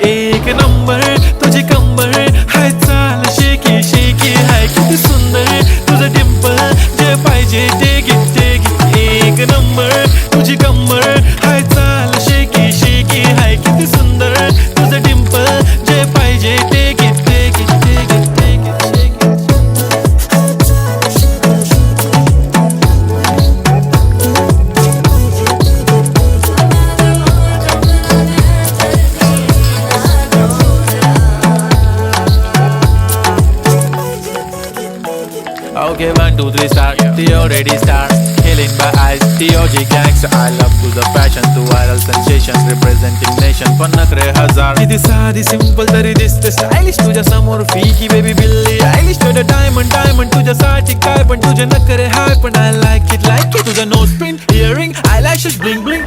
एक नंबर तुझी कंबर हाय चाल शेकी शेकी हाय किती सुंदर तुझं डिंपल जे पाहिजे ते घे एक नंबर तुझी कंबर हाय चाल शेकी शेकी हाय किती सुंदर तुझं डिंपल जे पाहिजे ते घे Okay, 1, 2, 3, start. The already start. Killing my eyes. The OG gangster. I love to the fashion, to viral sensations, representing nation. पण नखरे हजार. किती साधी सिंपल तरी दिसते स्टायलिश तुझ्या समोर फीकी बेबी बिल्ली आयलिश तुझं डायमंड डायमंड तुझ्यासाठी काय पण तुझे नखरे हाय पण I like it तुझं नोज पिन इयरिंग आय लॅशेस ब्लिंग ब्लिंग